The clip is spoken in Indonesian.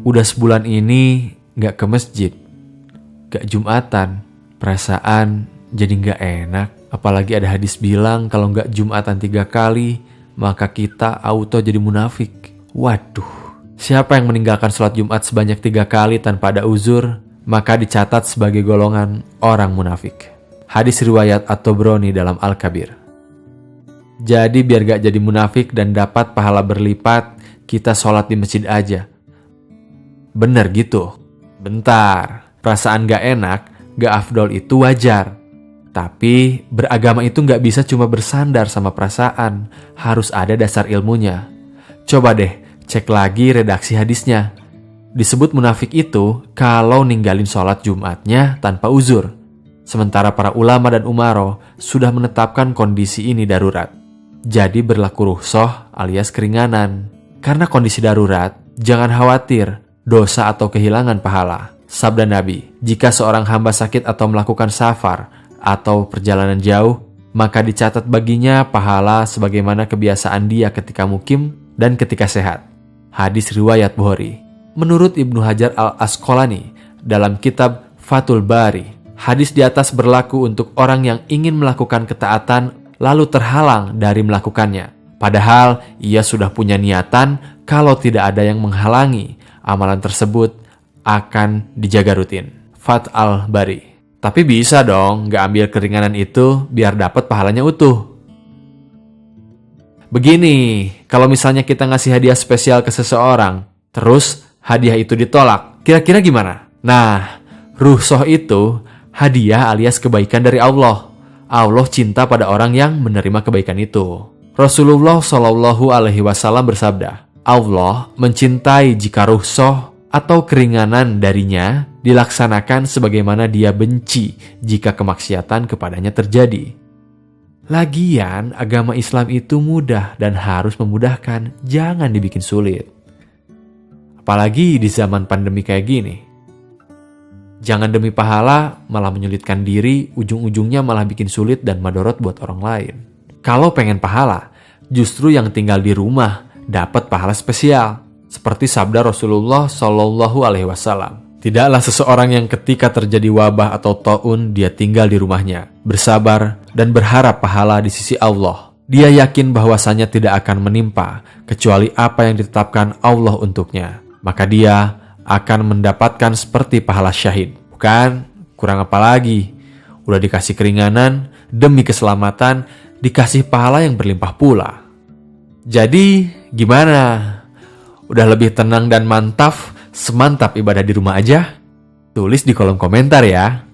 Udah sebulan ini gak ke masjid, gak Jumatan, perasaan jadi gak enak. Apalagi ada hadis bilang kalau gak Jumatan 3 kali, maka kita auto jadi munafik. Waduh, siapa yang meninggalkan sholat Jumat sebanyak 3 kali tanpa ada uzur, maka dicatat sebagai golongan orang munafik. Hadis riwayat At-Tabrani dalam Al-Kabir. Jadi biar gak jadi munafik dan dapat pahala berlipat, kita sholat di masjid aja. Bener gitu? Bentar, perasaan gak enak, gak afdol itu wajar. Tapi beragama itu gak bisa cuma bersandar sama perasaan, harus ada dasar ilmunya. Coba deh, cek lagi redaksi hadisnya. Disebut munafik itu kalau ninggalin sholat Jumatnya tanpa uzur. Sementara para ulama dan umaro sudah menetapkan kondisi ini darurat. Jadi berlaku rukhsah alias keringanan. Karena kondisi darurat, jangan khawatir dosa atau kehilangan pahala. Sabda Nabi, jika seorang hamba sakit atau melakukan safar atau perjalanan jauh, maka dicatat baginya pahala sebagaimana kebiasaan dia ketika mukim dan ketika sehat. Hadis riwayat Bukhari. Menurut Ibnu Hajar Al-Asqalani dalam kitab Fathul Bari, hadis di atas berlaku untuk orang yang ingin melakukan ketaatan lalu terhalang dari melakukannya. Padahal ia sudah punya niatan kalau tidak ada yang menghalangi, amalan tersebut akan dijaga rutin. Fath al-Bari. Tapi bisa dong gak ambil keringanan itu biar dapat pahalanya utuh. Begini, kalau misalnya kita ngasih hadiah spesial ke seseorang, terus hadiah itu ditolak, kira-kira gimana? Nah, rukhsah itu hadiah alias kebaikan dari Allah. Allah cinta pada orang yang menerima kebaikan itu. Rasulullah Shallallahu Alaihi Wasallam bersabda, Allah mencintai jika rukhsah atau keringanan darinya dilaksanakan sebagaimana dia benci jika kemaksiatan kepadanya terjadi. Lagian, agama Islam itu mudah dan harus memudahkan, jangan dibikin sulit. Apalagi di zaman pandemi kayak gini. Jangan demi pahala malah menyulitkan diri, ujung-ujungnya malah bikin sulit dan madorot buat orang lain. Kalau pengen pahala, justru yang tinggal di rumah dapat pahala spesial. Seperti sabda Rasulullah Shallallahu Alaihi Wasallam. Tidaklah seseorang yang ketika terjadi wabah atau taun dia tinggal di rumahnya, bersabar dan berharap pahala di sisi Allah. Dia yakin bahwasanya tidak akan menimpa kecuali apa yang ditetapkan Allah untuknya. Maka dia akan mendapatkan seperti pahala syahid. Bukan? Kurang apa lagi? Udah dikasih keringanan, demi keselamatan, dikasih pahala yang berlimpah pula. Jadi, gimana? Udah lebih tenang dan mantap, semantap ibadah di rumah aja? Tulis di kolom komentar ya.